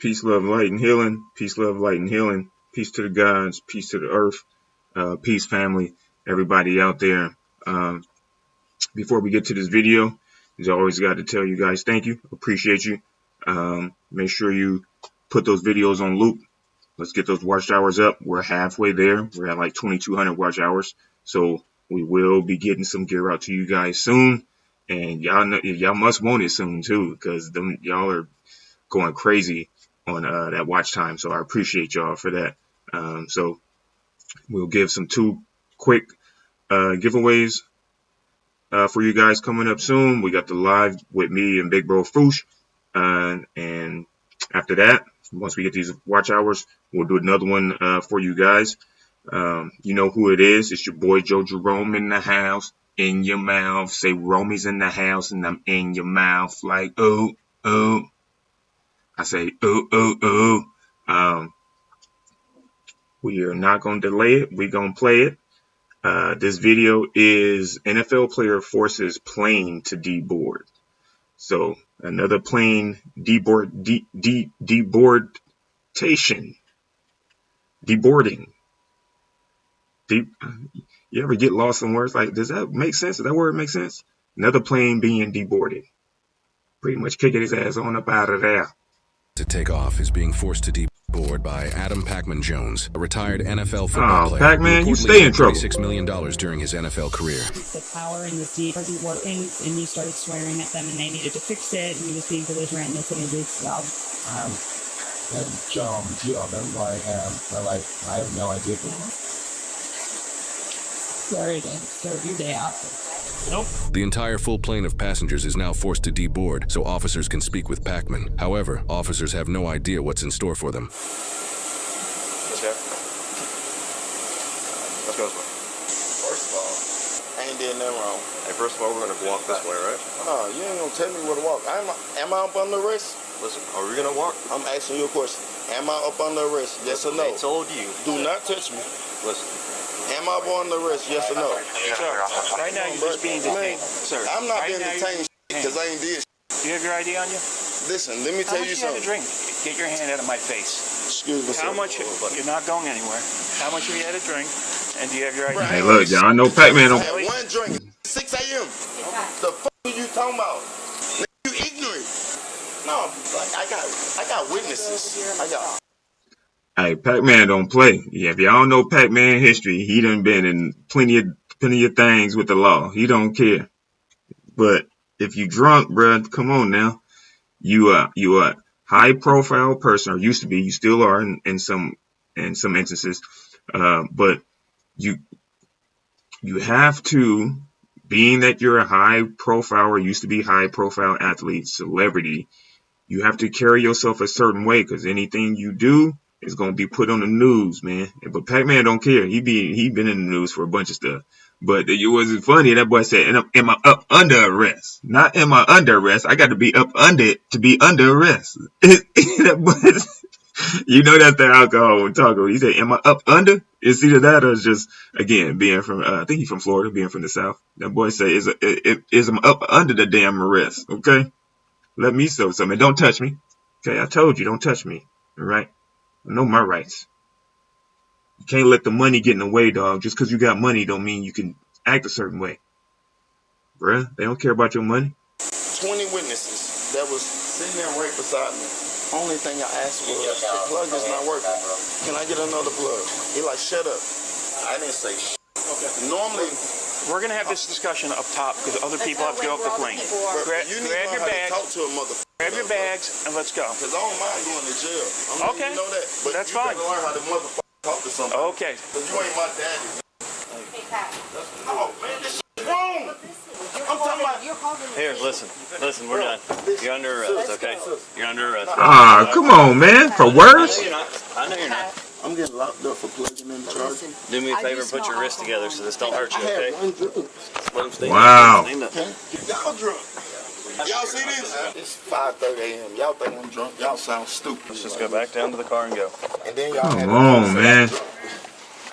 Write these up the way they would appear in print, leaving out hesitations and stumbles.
Peace, love, light, and healing. Peace, love, light, and healing. Peace to the gods. Peace to the earth. Peace, family. Everybody out there. Before we get to this video, as I always got to tell you guys, thank you. Appreciate you. Make sure you put those videos on loop. Let's get those watch hours up. We're halfway there. We're at like 2,200 watch hours. So we will be getting some gear out to you guys soon. And y'all must want it soon too, because y'all are going crazy on that watch time. So I appreciate y'all for that. So we'll give some 2 quick giveaways for you guys coming up soon. We got the live with me and Big Bro Foosh. And after that, once we get these watch hours, we'll do another one for you guys. You know who it is. It's your boy Joe Jerome in the house. In your mouth. Say Romy's in the house and I'm in your mouth like, oh, oh. I say, oh, oh, oh. We are not going to delay it. We're going to play it. This video is NFL player forces plane to deboard. So another plane deboarding. Deboarding. You ever get lost in words? Like, does that make sense? Does that word make sense? Another plane being deboarded. Pretty much kicking his ass on up out of there. To take off is being forced to deboard by Adam Pacman Jones, a retired NFL football player. Pacman, you stay in trouble. $36 million during his NFL career. The power in the deep wasn't working, and he started swearing at them, and they needed to fix it, and he was being belligerent, and they couldn't do stuff. That job, that's why I have no idea. Sorry to start your day off. Nope. The entire full plane of passengers is now forced to deboard so officers can speak with Pacman. However, officers have no idea what's in store for them. Let's go. Let's go. First of all, I ain't did nothing wrong. Hey, first of all, we're gonna walk this way, right? Oh, you ain't gonna tell me where to walk. Am I up under arrest? Listen, are we gonna walk? I'm asking you a question. Am I up under arrest? Yes or no? I told you. Do not touch me. Listen. Am I under arrest? Yes or no? Sir, right now you're just being detained. Sir, I'm not right being detained because I ain't did shit. Do you have your ID on you? Listen, let me tell you How much you had to something. drink? Get your hand out of my face. Excuse me, How sir. much? You're not going anywhere. How much have you had to drink? And do you have your ID? Hey, look, y'all know Pacman. I had one drink. 6 a.m. The fuck are you talking about? You ignorant. No, like I got witnesses. Hey, Pacman don't play. Yeah, if y'all don't know Pacman history, he done been in plenty of things with the law. He don't care. But if you drunk, bruh, come on now. You a high profile person, or used to be. You still are in some instances. But you have to, being that you're a high profile or used to be high profile athlete, celebrity, you have to carry yourself a certain way, because anything you do is gonna be put on the news, man. But Pacman don't care. He been in the news for a bunch of stuff. But it wasn't funny. That boy said, "Am I up under arrest? Not am I under arrest? I got to be up under it to be under arrest." That boy, you know that's the alcohol we're talking about. He said, "Am I up under?" It's either that or it's just, again, being from I think he's from Florida, being from the South. That boy say, "Is I'm up under the damn arrest?" Okay, let me show something. Don't touch me. Okay, I told you, don't touch me. All right. I know my rights. You can't let the money get in the way, dog. Just because you got money don't mean you can act a certain way. Bruh, they don't care about your money. 20 witnesses that was sitting there right beside me. Only thing I asked was, the plug is not working. Can I get another plug? He like, shut up. I didn't say shit. Okay. Normally, we're gonna have this discussion up top because other people have to get off the plane. Grab your bags. Talk to a motherfucker. Grab your bags and let's go. Because I don't mind going to jail. Okay. You know that. But that's you fine. gotta learn how to motherfucker talk to somebody. Okay. Because you ain't my daddy. Oh, man, this shit's wrong. I'm talking about. Here, listen, we're done. You're under arrest, okay? You're under arrest. Ah, come on, man. For words? I know you're not. I'm getting locked up for plugging in the charger. Do me a favor and put your wrists together so this don't hurt you, okay? Let him stay. Wow. Y'all drunk. Y'all see this? It's 5:30 a.m. Y'all think I'm drunk? Y'all sound stupid. Let's just go back down to the car and go. And then y'all Come on, man.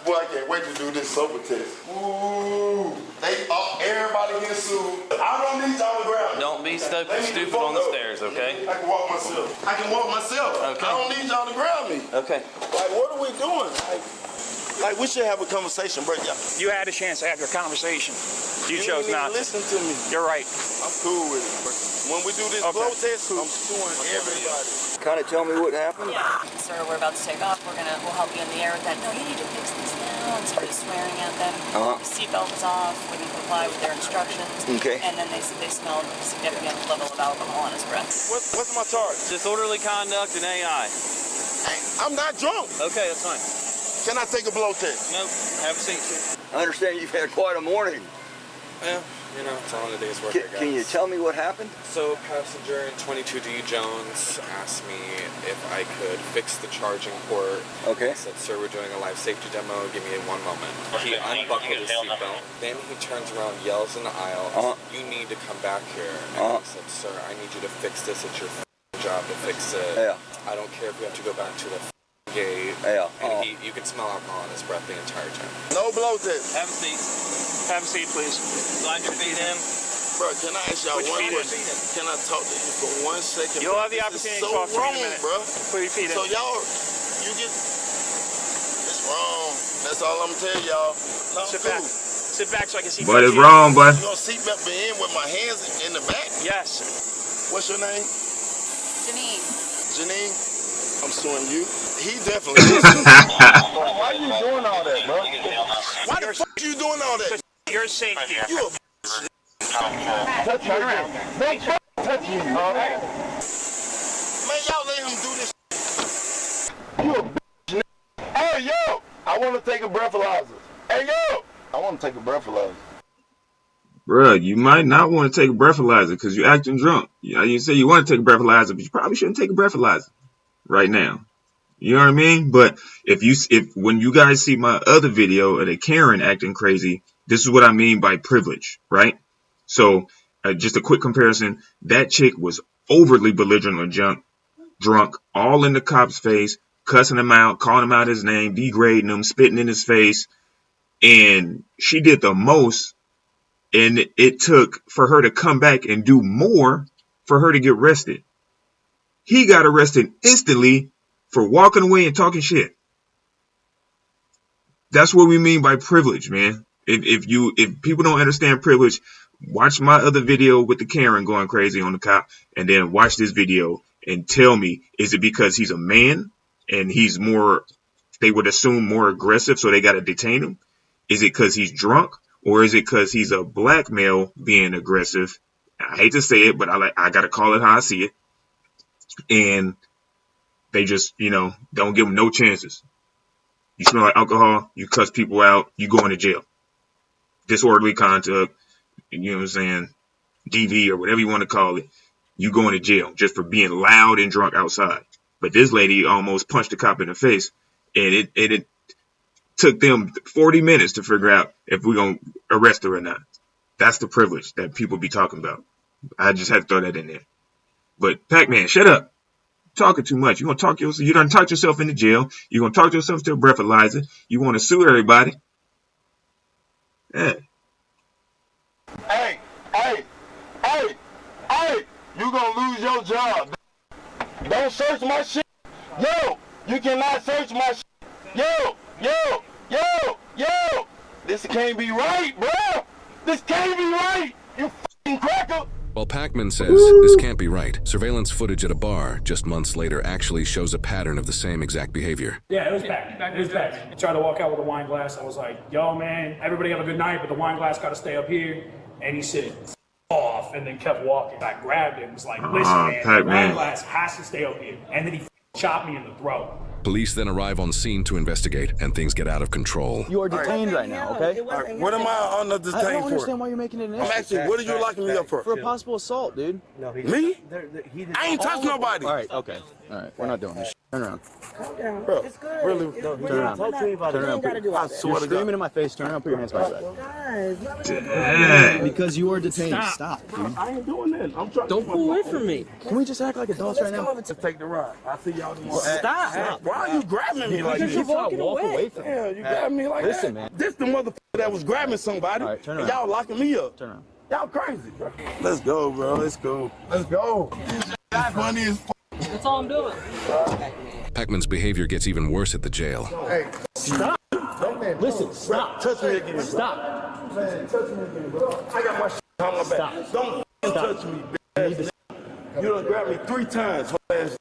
Boy, I can't wait to do this sober test. Ooh. Everybody here sued. I don't need y'all to grab me. Don't be stupid on the stairs, okay? I can walk myself. I can walk myself. Okay. I don't need y'all to grab me. Okay. Like, what are we doing? Like we should have a conversation, bro. You had a chance to have your conversation. You chose not to. Listen to me. You're right. I'm cool with it. When we do this blow test, I'm suing everybody. Kind of tell me what happened? Yeah. Sir, we're about to take off. We'll help you in the air with that. No, you need to fix this now. And started swearing at them. Uh-huh. The seatbelt was off. Wouldn't comply with their instructions. Okay. And then they smelled a significant level of alcohol on his breath. What's my charge? Disorderly conduct and AI. I'm not drunk. Okay, that's fine. Can I take a blow test? Nope. Have a seat. I understand you've had quite a morning. Yeah, you know, it's all in a day's work, I guess. Can you tell me what happened? So, passenger in 22D Jones asked me if I could fix the charging port. Okay. I said, sir, we're doing a live safety demo. Give me 1 moment. He unbuckled his seatbelt. Then he turns around, yells in the aisle, you need to come back here. And I said, sir, I need you to fix this. It's your job to fix it. Yeah. I don't care if we have to go back to the gate. Yeah. And you can smell alcohol on his breath the entire time. No blow test. Have a seat. Have a seat, please. Slide your feet in. Bro, can I ask y'all Put your one feet in. question? Can I talk to you for 1 second? You'll have the This opportunity is to talk to me in a minute. bro. Put your feet in. So y'all, you get, it's wrong. That's all I'm telling y'all. No, Sit back. Sit back so I can see. But it's wrong, boy. You gonna seatbelt me in with my hands in the back? Yes. What's your name? Janine. Janine? I'm suing you. He definitely is. Why you doing all that, bro? Why the fuck you doing all that? Your safety. You a touch me around. Don't touch me, alright? Man, y'all let him do this. You a bitch. Hey, yo! I want to take a breathalyzer. Hey, yo! I want to take a breathalyzer. Bruh, you might not want to take a breathalyzer because you're acting drunk. You say you want to take a breathalyzer, but you probably shouldn't take a breathalyzer right now. You know what I mean? But if when you guys see my other video of the Karen acting crazy, this is what I mean by privilege, right? So just a quick comparison. That chick was overly belligerent or drunk, all in the cop's face, cussing him out, calling him out his name, degrading him, spitting in his face. And she did the most. And it took for her to come back and do more for her to get arrested. He got arrested instantly for walking away and talking shit. That's what we mean by privilege, man. If people don't understand privilege, watch my other video with the Karen going crazy on the cop, and then watch this video and tell me, is it because he's a man and he's more, they would assume more aggressive, so they got to detain him? Is it because he's drunk? Or is it because he's a black male being aggressive? I hate to say it, but I got to call it how I see it. And they just, don't give him no chances. You smell like alcohol, you cuss people out, you go into jail. Disorderly conduct, you know what I'm saying, DV or whatever you want to call it, you go into jail just for being loud and drunk outside. But this lady almost punched the cop in the face, and it took them 40 minutes to figure out if we're going to arrest her or not. That's the privilege that people be talking about. I just had to throw that in there. But Pacman, shut up. Talking too much. You're going to talk yourself. You done talked yourself into jail. You're going to talk yourself to a breathalyzer. You want to sue everybody. Yeah. Hey, you going to lose your job. Don't search my shit. Yo, you cannot search my shit. Yo. This can't be right, bro. This can't be right. You fucking cracker. While Pacman says this can't be right, surveillance footage at a bar just months later actually shows a pattern of the same exact behavior. Yeah, it was bad. It was bad. I tried to walk out with a wine glass. I was like, yo, man, everybody have a good night, but the wine glass got to stay up here. And he said, off, and then kept walking. I grabbed him and was like, listen, man, the wine glass has to stay up here. And then he chopped me in the throat. Police then arrive on scene to investigate, and things get out of control. You are detained right now, okay? What am I on the detained for? I don't understand why you're making it an issue. I'm asking, what are you locking me up for? For a possible assault, dude. No, me? I ain't touched nobody. All right, okay. All right, we're not doing this. Turn around. Calm down. Bro, it's good. really? Turn around. Talk to me about it. Turn around. I swear You're to screaming God. in my face. Turn around, put your hands behind your back. Damn. Because you are detained. Stop, dude. I ain't doing that. I'm trying Don't pull away from me. Can we just act like adults right now? to take the ride. I see y'all tomorrow. Stop. Why are you grabbing me like Because this? you're walking Walk away. away from me. Yeah, you grabbing me like Listen, that. man. This the motherfucker that was grabbing somebody. All right, turn and around. y'all locking me up. Turn around. Y'all crazy, bro. Let's go, bro. Let's go. Let's go. It's funny as fuck. That's all I'm doing. Pacman's behavior gets even worse at the jail. Hey, stop. Listen, stop. Touch me again. Stop. Man, touch me again, bro. I got my shit on my back. Stop. Don't touch me, bitch. You done grabbed me 3 times, whole ass.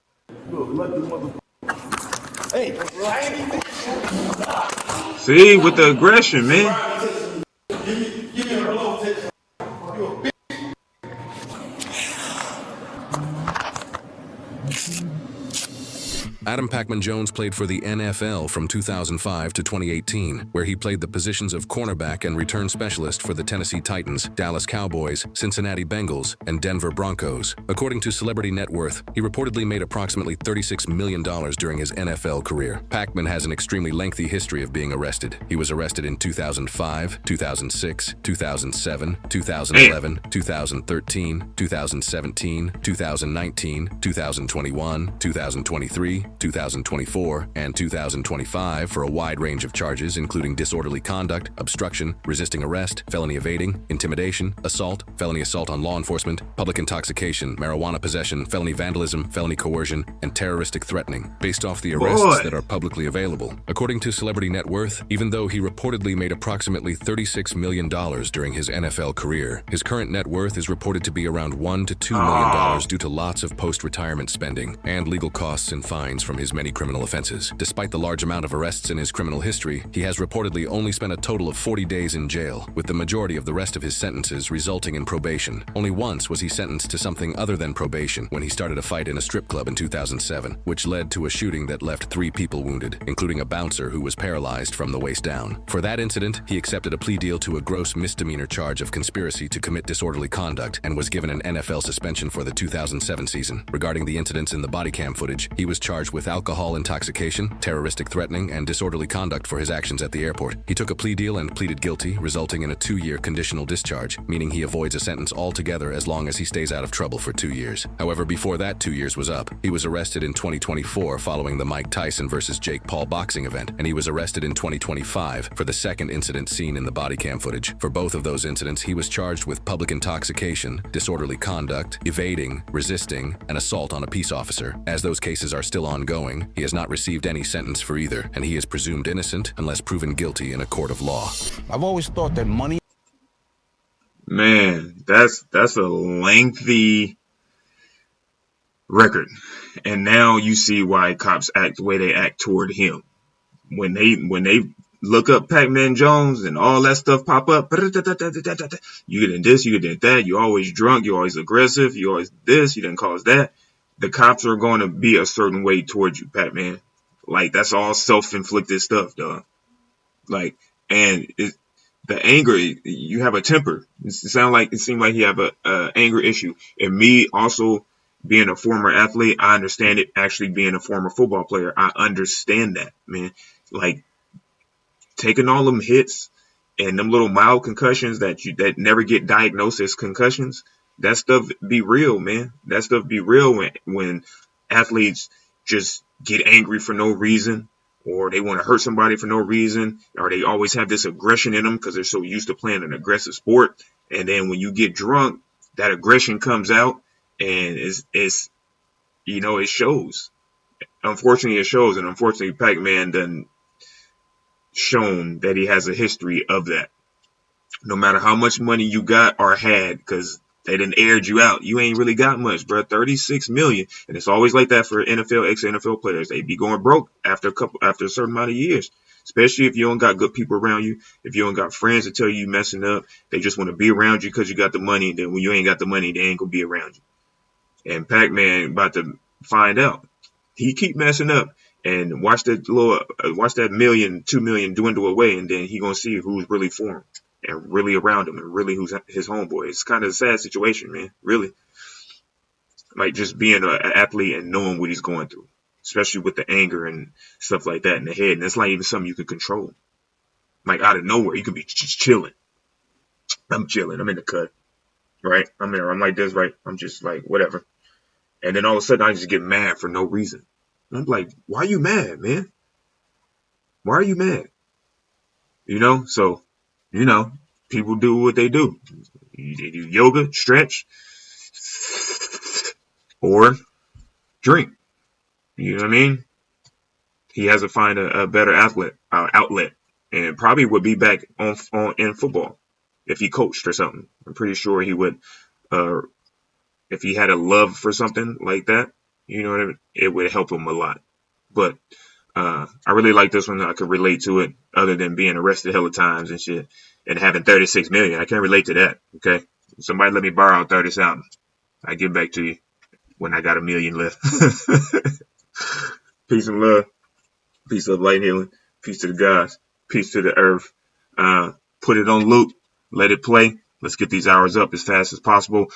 You a lucky motherfucker. Hey, bro, I ain't even. See, with the aggression, man. Give me a blow, you a bitch. Adam Pacman Jones played for the NFL from 2005 to 2018, where he played the positions of cornerback and return specialist for the Tennessee Titans, Dallas Cowboys, Cincinnati Bengals, and Denver Broncos. According to Celebrity Net Worth, he reportedly made approximately $36 million during his NFL career. Pacman has an extremely lengthy history of being arrested. He was arrested in 2005, 2006, 2007, 2011, 2013, 2017, 2019, 2021, 2023, 2024, and 2025 for a wide range of charges including disorderly conduct, obstruction, resisting arrest, felony evading, intimidation, assault, felony assault on law enforcement, public intoxication, marijuana possession, felony vandalism, felony coercion, and terroristic threatening, based off the arrests that are publicly available. According to Celebrity Net Worth, even though he reportedly made approximately $36 million during his NFL career, his current net worth is reported to be around $1 to $2 million due to lots of post-retirement spending and legal costs and fines from his many criminal offenses. Despite the large amount of arrests in his criminal history, he has reportedly only spent a total of 40 days in jail, with the majority of the rest of his sentences resulting in probation. Only once was he sentenced to something other than probation, when he started a fight in a strip club in 2007, which led to a shooting that left 3 people wounded, including a bouncer who was paralyzed from the waist down. For that incident, he accepted a plea deal to a gross misdemeanor charge of conspiracy to commit disorderly conduct and was given an NFL suspension for the 2007 season. Regarding the incidents in the body cam footage, he was charged with alcohol intoxication, terroristic threatening, and disorderly conduct for his actions at the airport. He took a plea deal and pleaded guilty, resulting in a 2-year conditional discharge, meaning he avoids a sentence altogether as long as he stays out of trouble for 2 years. However, before that 2 years was up, he was arrested in 2024 following the Mike Tyson versus Jake Paul boxing event, and he was arrested in 2025 for the second incident seen in the body cam footage. For both of those incidents, he was charged with public intoxication, disorderly conduct, evading, resisting, and assault on a peace officer. As those cases are still ongoing, he has not received any sentence for either, and he is presumed innocent unless proven guilty in a court of law. I've always thought that money... Man, that's a lengthy record. And now you see why cops act the way they act toward him. When they look up Pacman Jones and all that stuff pop up, you get in this, you get in that, you're always drunk, you're always aggressive, you always this, you didn't cause that. The cops are going to be a certain way towards you, Pacman. Like, that's all self-inflicted stuff, dog. Like, and the anger, you have a temper. It seemed like you have a anger issue. And me also being a former athlete, I understand it. Actually being a former football player, I understand that, man. Like, taking all them hits and them little mild concussions that never get diagnosed as concussions, that stuff be real, man. That stuff be real when athletes just get angry for no reason, or they want to hurt somebody for no reason, or they always have this aggression in them because they're so used to playing an aggressive sport. And then when you get drunk, that aggression comes out, and it's it shows. Unfortunately, it shows, and unfortunately, Pacman done shown that he has a history of that. No matter how much money you got or had, because they done aired you out, you ain't really got much, bro. 36 million, and it's always like that for NFL, ex-NFL players. They be going broke after a certain amount of years, especially if you don't got good people around you. If you don't got friends that tell you messing up, they just want to be around you because you got the money. And then when you ain't got the money, they ain't gonna be around you. And Pacman about to find out. He keep messing up, and watch that $1 million, $2 million dwindle away, and then he gonna see who's really for him and really around him and really who's his homeboy. It's kind of a sad situation, man. Really, like just being an athlete and knowing what he's going through, especially with the anger and stuff like that in the head. And it's not even something you can control. Like out of nowhere, you can be just chilling. I'm chilling. I'm in the cut, right? I'm there. I'm like this, right? I'm just like whatever. And then all of a sudden, I just get mad for no reason. I'm like, why are you mad, man? Why are you mad? So, people do what they do. You do yoga, stretch, or drink. You know what I mean? He has to find a better outlet, and probably would be back on in football if he coached or something. I'm pretty sure he would. If he had a love for something like that, you know what I mean? It would help him a lot. But I really like this one. I could relate to it, other than being arrested hella times and shit, and having 36 million. I can't relate to that. Okay, somebody let me borrow 30,000. I give back to you when I got $1 million left. Peace and love. Peace, love, light, healing. Peace to the gods. Peace to the earth. Put it on loop. Let it play. Let's get these hours up as fast as possible.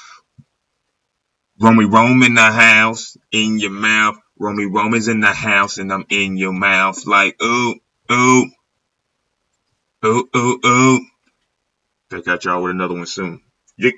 Romy Rome in the house, in your mouth. Romy Rome is in the house, and I'm in your mouth. Like, ooh, ooh, ooh, ooh, ooh. I got y'all with another one soon. Yick.